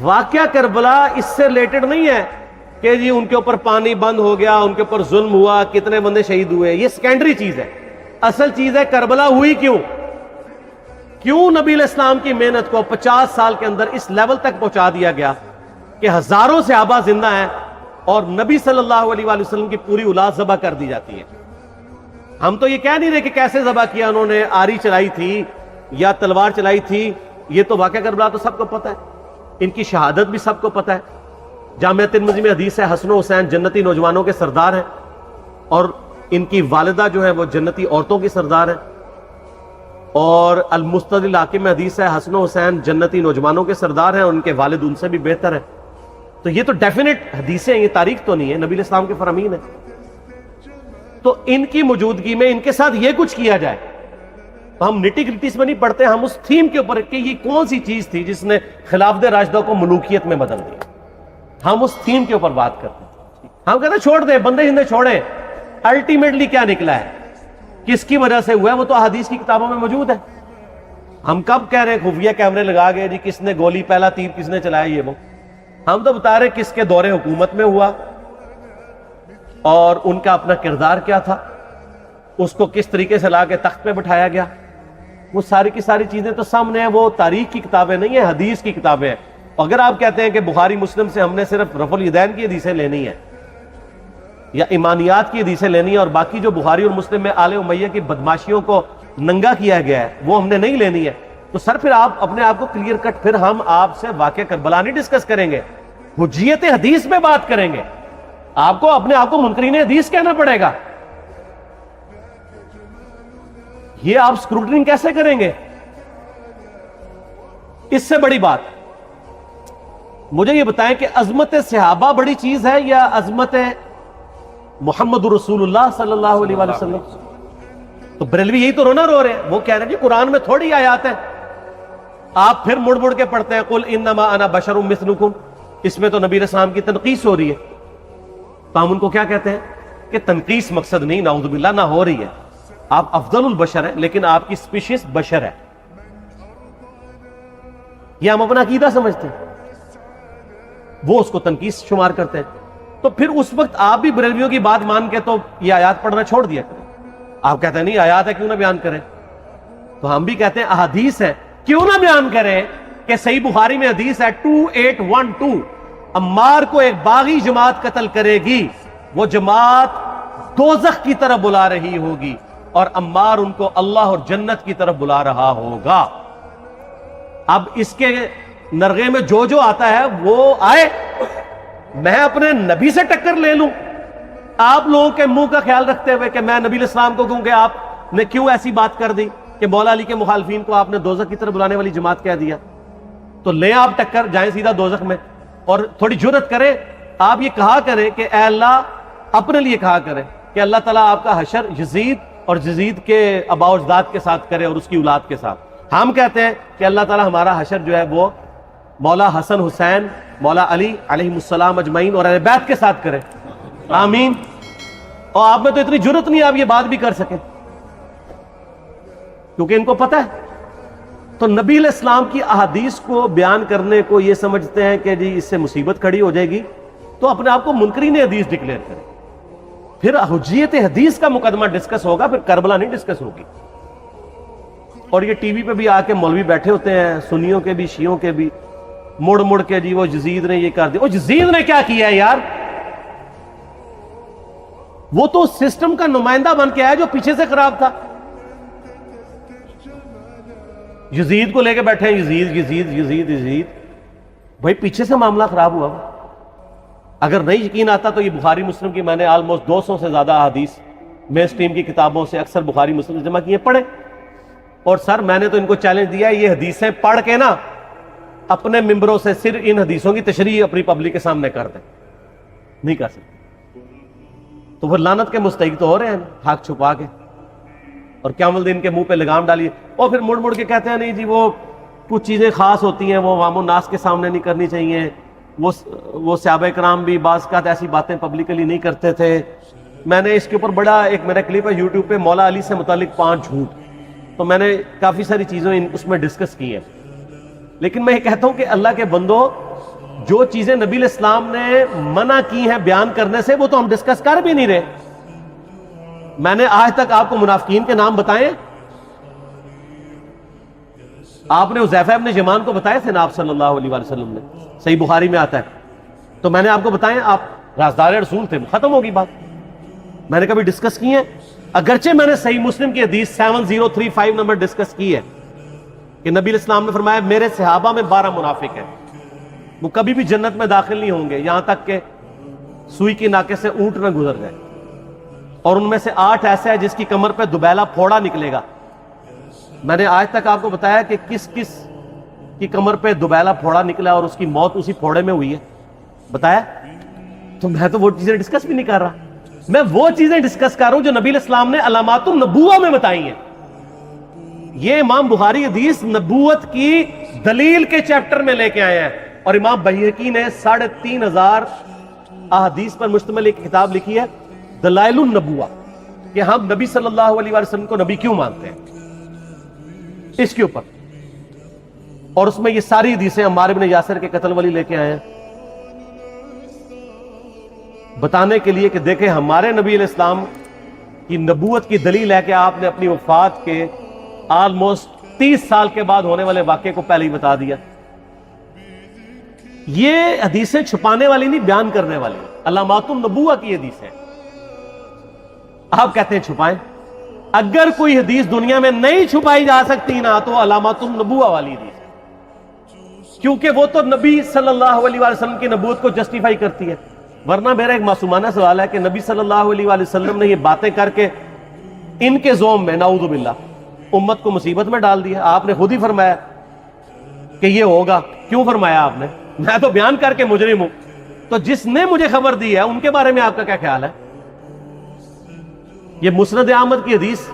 واقعہ کربلا اس سے ریلیٹڈ نہیں ہے کہ جی ان کے اوپر پانی بند ہو گیا، ان کے اوپر ظلم ہوا، کتنے بندے شہید ہوئے، یہ سیکنڈری چیز ہے. اصل چیز ہے کربلا ہوئی کیوں نبی علیہ السلام کی محنت کو 50 سال کے اندر اس لیول تک پہنچا دیا گیا کہ ہزاروں صحابہ زندہ ہیں اور نبی صلی اللہ علیہ وآلہ وسلم کی پوری اولاد ذبح کر دی جاتی ہے. ہم تو یہ کہہ نہیں رہے کہ کیسے ذبح کیا انہوں نے، آری چلائی تھی یا تلوار چلائی تھی، یہ تو واقعہ کربلا تو سب کو پتہ ہے، ان کی شہادت بھی سب کو پتہ ہے. جامعہ ترمذی میں حدیث ہے حسن و حسین جنتی نوجوانوں کے سردار ہیں اور ان کی والدہ جو ہے وہ جنتی عورتوں کی سردار ہیں. اور المستدل حاکم میں حدیث ہے حسن و حسین جنتی نوجوانوں کے سردار ہیں اور ان کے والد ان سے بھی بہتر ہیں. تو یہ تو ڈیفینٹ حدیثیں ہیں، یہ تاریخ تو نہیں ہے، نبی علیہ السلام کے فرامین ہیں. تو ان کی موجودگی میں ان کے ساتھ یہ کچھ کیا جائے تو ہم نٹی گریٹیز میں نہیں پڑھتے، ہم اس تھیم کے اوپر کہ یہ کون سی چیز تھی جس نے خلافت راشدہ کو ملوکیت میں بدل دیا، ہم اس تھیم کے اوپر بات کرتے ہیں. ہم کہتے ہیں چھوڑ دیں، بندے ہندے چھوڑیں. الٹیمیٹلی کیا نکلا ہے، کس کی وجہ سے ہوا ہے، وہ تو احادیث کی کتابوں میں موجود ہے. ہم کب کہہ رہے ہیں خفیہ کیمرے لگا گئے جی کس نے گولی پہلا تیر کس نے چلایا، یہ وہ ہم تو بتا رہے کس کے دور حکومت میں ہوا اور ان کا اپنا کردار کیا تھا، اس کو کس طریقے سے لا کے تخت پہ بٹھایا گیا. وہ ساری کی ساری چیزیں تو سامنے ہیں، وہ تاریخ کی کتابیں نہیں ہیں، حدیث کی کتابیں ہیں. اگر آپ کہتے ہیں کہ بخاری مسلم سے ہم نے صرف رفع الیدین کی حدیثیں لینی ہے یا ایمانیات کی حدیثیں لینی ہے اور باقی جو بخاری اور مسلم میں آل امیہ کی بدماشیوں کو ننگا کیا گیا ہے وہ ہم نے نہیں لینی ہے، تو سر پھر آپ اپنے آپ کو کلیئر کٹ، پھر ہم آپ سے واقعہ کربلا نہیں ڈسکس کریں گے، حجیت حدیث میں بات کریں گے. آپ کو اپنے آپ کو منکرین حدیث کہنا پڑے گا. یہ آپ اسکروٹنگ کیسے کریں گے؟ اس سے بڑی بات مجھے یہ بتائیں کہ عظمت صحابہ بڑی چیز ہے یا عظمت محمد رسول اللہ صلی اللہ علیہ وآلہ وسلم؟ تو بریلوی یہی تو رونا رو رہے ہیں، وہ کہہ رہے ہیں کہ قرآن میں تھوڑی آیات ہیں. آپ پھر مڑ مڑ کے پڑھتے ہیں قل انما انا بشر مثلکم، اس میں تو نبی علیہ السلام کی تنقیص ہو رہی ہے. تو ہم ان کو کیا کہتے ہیں کہ تنقیص مقصد نہیں، نعوذ باللہ، نہ ہو رہی ہے. آپ افضل البشر ہیں لیکن آپ کی سپیشیز بشر ہے، یہ ہم اپنا عقیدہ سمجھتے ہیں، وہ اس کو تنقیص شمار کرتے ہیں. تو پھر اس وقت آپ بھی بریلویوں کی بات مان کے تو یہ آیات پڑھنا چھوڑ دیا کریں. آپ کہتے ہیں نہیں آیات ہے کیوں نہ بیان کریں، تو ہم بھی کہتے ہیں احادیث ہے کیوں نہ بیان کریں. کہ صحیح بخاری میں حدیث ہے 2812 عمار کو ایک باغی جماعت قتل کرے گی، وہ جماعت دوزخ کی طرف بلا رہی ہوگی اور عمار ان کو اللہ اور جنت کی طرف بلا رہا ہوگا. اب اس کے نرغے میں جو آتا ہے وہ آئے، میں اپنے نبی سے ٹکر لے لوں آپ لوگوں کے منہ کا خیال رکھتے ہوئے کہ میں نبی علیہ السلام کو کہوں کہ آپ نے کیوں ایسی بات کر دی کہ مولا علی کے مخالفین کو آپ نے دوزخ کی طرف بلانے والی جماعت کہہ دیا. تو لیں آپ ٹکر، جائیں سیدھا دوزخ میں. اور تھوڑی جرت کریں، آپ یہ کہا کریں کہ اے اللہ، اپنے لیے کہا کریں کہ اللہ تعالیٰ آپ کا حشر یزید اور یزید کے آباء و اجداد کے ساتھ کرے اور اس کی اولاد کے ساتھ. ہم کہتے ہیں کہ اللہ تعالیٰ ہمارا حشر جو ہے وہ مولا حسن حسین، مولا علی علیہ السلام اجمعین اور اہل بیت کے ساتھ کرے، آمین. اور آپ میں تو اتنی جرت نہیں آپ یہ بات بھی کر سکیں کیونکہ ان کو پتہ ہے. تو نبی علیہ السلام کی احادیث کو بیان کرنے کو یہ سمجھتے ہیں کہ جی اس سے مصیبت کھڑی ہو جائے گی تو اپنے آپ کو منکرین حدیث ڈکلیئر کریں. پھر حجیت حدیث کا مقدمہ ڈسکس ہوگا، پھر کربلا نہیں ڈسکس ہوگی. اور یہ ٹی وی پہ بھی آ کے مولوی بیٹھے ہوتے ہیں، سنیوں کے بھی شیعوں کے بھی، مڑ مڑ کے جی وہ یزید نے یہ کر دیا. وہ یزید نے کیا کیا ہے یار؟ وہ تو سسٹم کا نمائندہ بن کے آیا جو پیچھے سے خراب تھا. یزید کو لے کے بیٹھے ہیں، یزید یزید یزید یزید. بھائی پیچھے سے معاملہ خراب ہوا. اگر نہیں یقین آتا تو یہ بخاری مسلم کی میں نے آلموسٹ 200 سے زیادہ احادیث مین اسٹریم کی کتابوں سے اکثر بخاری مسلم جمع کیے، پڑھے. اور سر میں نے تو ان کو چیلنج دیا ہے یہ حدیثیں پڑھ کے نا اپنے ممبروں سے صرف ان حدیثوں کی تشریح اپنی پبلک کے سامنے کر دیں. نہیں کر سکتے تو پھر لعنت کے مستحق تو ہو رہے ہیں حق چھپا کے، اور قیامت دن کے منہ پہ لگام ڈالیے. اور پھر مڑ مڑ کے کہتے ہیں نہیں جی وہ کچھ چیزیں خاص ہوتی ہیں وہ عوام الناس کے سامنے نہیں کرنی چاہیے. وہ صحابہ کرام بھی بعض اوقات ایسی باتیں پبلکلی نہیں کرتے تھے. میں نے اس کے اوپر بڑا ایک میرا کلپ ہے یوٹیوب پہ، مولا علی سے متعلق 5 جھوٹ، تو میں نے کافی ساری چیزیں اس میں ڈسکس کی ہیں. لیکن میں یہ کہتا ہوں کہ اللہ کے بندو، جو چیزیں نبی علیہ السلام نے منع کی ہیں بیان کرنے سے، وہ تو ہم ڈسکس کر بھی نہیں رہے. میں نے آج تک آپ کو منافقین کے نام بتائے؟ آپ نے حذیفہ ابن یمان کو بتائے تھے نا آپ صلی اللہ علیہ وآلہ وسلم نے؟ صحیح بخاری میں آتا ہے. تو میں نے آپ کو بتائے، آپ رازدار رسول تھے، ختم ہوگی بات. میں نے کبھی ڈسکس کی ہے؟ اگرچہ میں نے صحیح مسلم کی حدیث 7035 نمبر ڈسکس کی ہے کہ نبی علیہ السلام نے فرمایا میرے صحابہ میں 12 منافق ہیں، وہ کبھی بھی جنت میں داخل نہیں ہوں گے یہاں تک کہ سوئی کی ناکے سے اونٹ نہ گزر جائے، اور ان میں سے 8 ایسا ہے جس کی کمر پہ دوبیلا پھوڑا نکلے گا. میں نے آج تک آپ کو بتایا کہ کس کس کی کمر پہ دوبیلا پھوڑا نکلا اور اس کی موت اسی پھوڑے میں ہوئی ہے؟ بتایا؟ تو میں تو وہ چیزیں ڈسکس بھی نہیں کر رہا، میں وہ چیزیں ڈسکس کر رہا ہوں جو نبی علیہ السلام نے علامات النبوہ میں بتائی ہیں. یہ امام بخاری حدیث نبوت کی دلیل کے چیپٹر میں لے کے آئے ہیں، اور امام بہقی نے 3500 احادیث پر مشتمل ایک کتاب لکھی ہے دلائل النبوہ، کہ ہم نبی صلی اللہ علیہ وسلم کو نبی کیوں مانتے ہیں، اس کے اوپر. اور اس میں یہ ساری حدیثیں عمار بن یاسر کے قتل والی لے کے آئے ہیں، بتانے کے لیے کہ دیکھیں ہمارے نبی علیہ السلام کی نبوت کی دلیل ہے کہ آپ نے اپنی وفات کے آلموسٹ 30 سال کے بعد ہونے والے واقعے کو پہلے ہی بتا دیا. یہ حدیثیں چھپانے والی نہیں، بیان کرنے والی، علامات النبوہ کی حدیث ہے. آپ کہتے ہیں چھپائیں. اگر کوئی حدیث دنیا میں نہیں چھپائی جا سکتی نا تو علامات النبوہ والی حدیث ہے، کیونکہ وہ تو نبی صلی اللہ علیہ وسلم کی نبوت کو جسٹیفائی کرتی ہے. ورنہ میرا ایک معصومانہ سوال ہے کہ نبی صلی اللہ علیہ وسلم نے یہ باتیں کر کے ان کے زوم میں نعوذ باللہ امت کو مصیبت میں ڈال دیا. آپ نے خود ہی فرمایا کہ یہ ہوگا. کیوں فرمایا آپ نے؟ میں تو بیان کر کے مجرم ہوں. تو جس نے مجھے خبر دی ہے ان کے بارے میں آپ کا کیا خیال ہے؟ یہ مسند احمد کی حدیث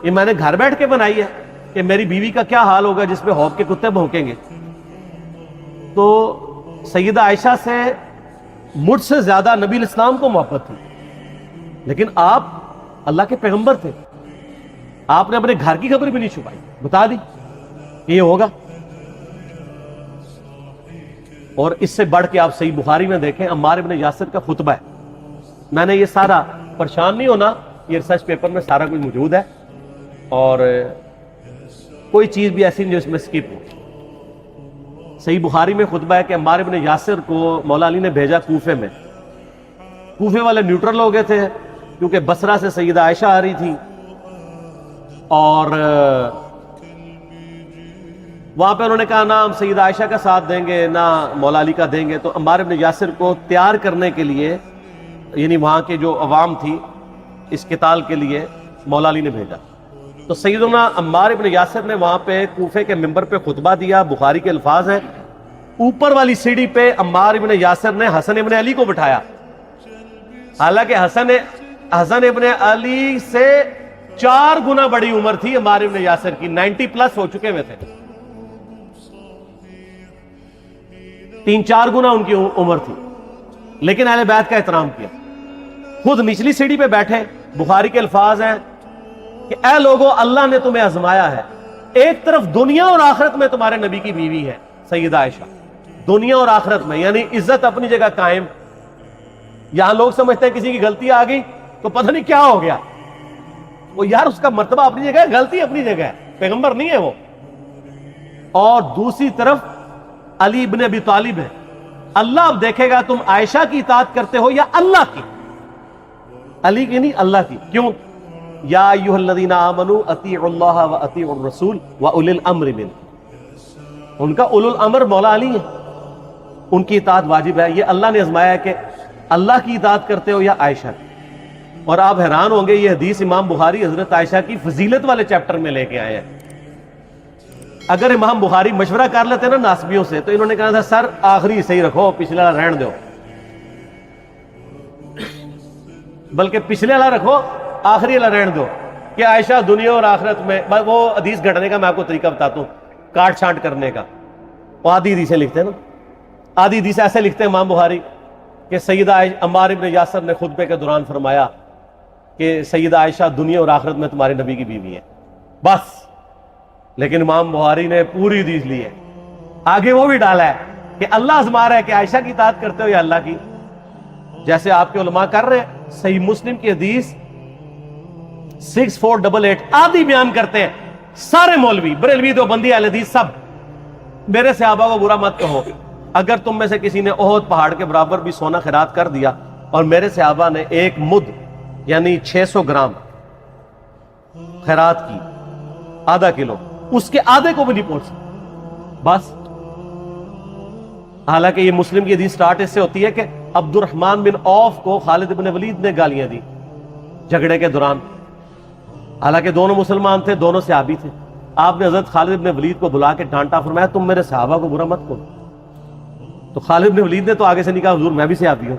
یہ میں نے گھر بیٹھ کے بنائی ہے کہ میری بیوی کا کیا حال ہوگا جس پہ ہوب کے کتے بھونکیں گے. تو سیدہ عائشہ سے مجھ سے زیادہ نبی علیہ السلام کو محبت تھی، لیکن آپ اللہ کے پیغمبر تھے، آپ نے اپنے گھر کی خبر بھی نہیں چھپائی، بتا دی کہ یہ ہوگا. اور اس سے بڑھ کے آپ صحیح بخاری میں دیکھیں عمار بن یاسر کا خطبہ ہے. میں نے یہ سارا، پریشان نہیں ہونا، یہ ریسرچ پیپر میں سارا کچھ موجود ہے، اور کوئی چیز بھی ایسی نہیں جو اس میں سکپ ہو. صحیح بخاری میں خطبہ ہے کہ عمار بن یاسر کو مولا علی نے بھیجا کوفے میں. کوفے والے نیوٹرل ہو گئے تھے کیونکہ بصرہ سے سیدہ عائشہ آ رہی تھی، اور وہاں پہ انہوں نے کہا نہ ہم سیدہ عائشہ کا ساتھ دیں گے نہ مولا علی کا دیں گے. تو عمار بن یاسر کو تیار کرنے کے لیے، یعنی وہاں کے جو عوام تھی اس قتال کے لیے، مولا علی نے بھیجا. تو سیدنا عمار بن یاسر نے وہاں پہ کوفے کے منبر پہ خطبہ دیا. بخاری کے الفاظ ہیں، اوپر والی سیڑھی پہ عمار بن یاسر نے حسن ابن علی کو بٹھایا، حالانکہ حسن ابن علی سے 4 گنا بڑی عمر تھی عمار بن یاسر کی، 90 پلس ہو چکے ہوئے تھے، 3-4 گنا ان کی عمر تھی. لیکن اہل بیت کا احترام کیا، خود نچلی سیڑھی پہ بیٹھے. بخاری کے الفاظ ہیں کہ اے لوگو اللہ نے تمہیں آزمایا ہے، ایک طرف دنیا اور آخرت میں تمہارے نبی کی بیوی ہے سیدہ عائشہ، دنیا اور آخرت میں، یعنی عزت اپنی جگہ قائم. یہاں لوگ سمجھتے ہیں کسی کی غلطی آ گئی تو پتہ نہیں کیا ہو گیا. وہ یار اس کا مرتبہ اپنی جگہ ہے، غلطی اپنی جگہ ہے، پیغمبر نہیں ہے وہ. اور دوسری طرف علی ابن ابی طالب ہے. اللہ اب دیکھے گا تم عائشہ کی اطاعت کرتے ہو یا اللہ کی. علی کی نہیں، اللہ کی. کیوں؟ یا ایھا الذین آمنوا اطیعوا اللہ واطیعوا الرسول واولی الامر منکم. ان کا اولو الامر مولا علی ہے، ان کی اطاعت واجب ہے. یہ اللہ نے آزمایا ہے کہ اللہ کی اطاعت کرتے ہو یا عائشہ کی. اور آپ حیران ہوں گے، یہ حدیث امام بخاری حضرت عائشہ کی فضیلت والے چیپٹر میں لے کے آئے ہیں. اگر امام بخاری مشورہ کر لیتے نا ناسبیوں سے تو انہوں نے کہا تھا سر آخری صحیح رکھو، پچھلے والا رہن دو، بلکہ پچھلے والا رکھو آخری والا رہن دو، کہ عائشہ دنیا اور آخرت میں. وہ حدیث گھڑنے کا میں آپ کو طریقہ بتاتا ہوں، کاٹ چھانٹ کرنے کا. وہ آدھی حدیثیں لکھتے ہیں نا، آدھی حدیث ایسے لکھتے ہیں امام بخاری کہ سیدہ عمار بن یاسر نے خطبے کے دوران فرمایا کہ سیدہ عائشہ دنیا اور آخرت میں تمہارے نبی کی بیوی ہے، بس. لیکن امام بخاری نے پوری حدیث لی ہے آگے وہ بھی ڈالا ہے کہ اللہ آزما رہا ہے کہ عائشہ کی اطاعت کرتے ہو یا اللہ کی، جیسے آپ کے علماء کر رہے ہیں۔ صحیح مسلم کی حدیث 6488 آدھی بیان کرتے ہیں، سارے مولوی، بریلوی، دیوبندی، اہل حدیث سب، میرے صحابہ کو برا مت کہو، اگر تم میں سے کسی نے احد پہاڑ کے برابر بھی سونا خیرات کر دیا اور میرے صحابہ نے ایک مد یعنی 600 گرام خیرات کی، آدھا کلو، اس کے آدھے کو بھی نہیں پہنچ سکتے بس۔ حالانکہ یہ مسلم کی حدیث سٹارٹ اس سے ہوتی ہے کہ عبد الرحمن بن عوف کو خالد بن ولید نے گالیاں دی جھگڑے کے دوران، حالانکہ دونوں مسلمان تھے، دونوں صحابی تھے۔ آپ نے حضرت خالد بن ولید کو بلا کے ڈانٹا، فرمایا تم میرے صحابہ کو برا مت کرو۔ تو خالد بن ولید نے تو آگے سے نہیں کہا حضور میں بھی صحابی ہوں۔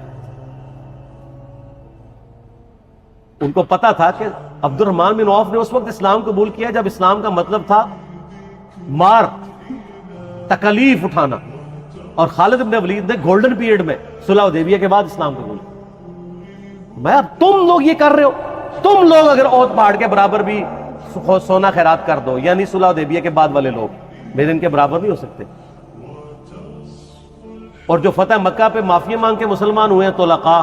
ان کو پتا تھا کہ عبد الرحمن بن عوف نے اس وقت اسلام قبول کیا جب اسلام کا مطلب تھا مار، تکلیف اٹھانا، اور خالد بن ولید نے گولڈن پیریڈ میں صلح حدیبیہ کے بعد اسلام قبول کیا۔ میں اب تم لوگ یہ کر رہے ہو، تم لوگ اگر احد پہاڑ کے برابر بھی سونا خیرات کر دو، یعنی صلح حدیبیہ کے بعد والے لوگ میرے ان کے برابر نہیں ہو سکتے۔ اور جو فتح مکہ پہ معافی مانگ کے مسلمان ہوئے ہیں طلقاء،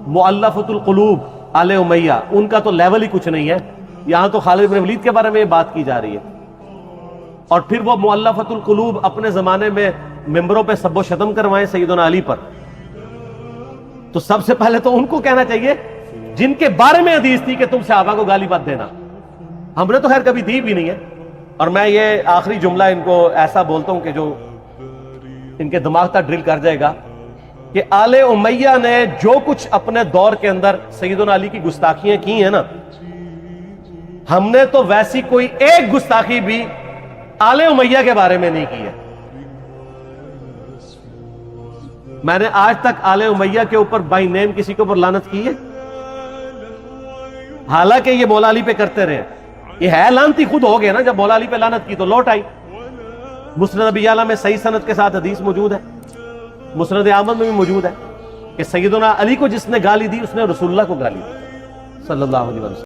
مؤلفۃ القلوب آل امیہ، ان کا تو لیول ہی کچھ نہیں ہے۔ یہاں تو خالد بن ولید کے بارے میں یہ بات کی جا رہی ہے، اور پھر وہ مؤلفۃ القلوب اپنے زمانے میں ممبروں پہ سب و شتم کروائیں سیدنا علی پر، تو سب سے پہلے تو ان کو کہنا چاہیے جن کے بارے میں حدیث تھی کہ تم صحابہ کو گالی مت دینا۔ ہم نے تو خیر کبھی دی بھی نہیں ہے۔ اور میں یہ آخری جملہ ان کو ایسا بولتا ہوں کہ جو ان کے دماغ تک ڈرل کر جائے گا، کہ آل امیہ نے جو کچھ اپنے دور کے اندر سیدنا علی کی گستاخیاں کی ہیں نا، ہم نے تو ویسی کوئی ایک گستاخی بھی آل امیہ کے بارے میں نہیں کی ہے۔ میں نے آج تک آل امیہ کے اوپر بائی نیم کسی کے اوپر لعنت کی ہے؟ حالانکہ یہ مولا علی پہ کرتے رہے، یہ ہے لعنتی خود ہو گئے نا، جب مولا علی پہ لعنت کی تو لوٹ آئی۔ مسند ابی اعلیٰ میں صحیح سند کے ساتھ حدیث موجود ہے، مسند احمد میں بھی موجود ہے کہ سیدنا علی کو جس نے گالی دی اس نے رسول اللہ کو گالی دی صلی اللہ علیہ وسلم۔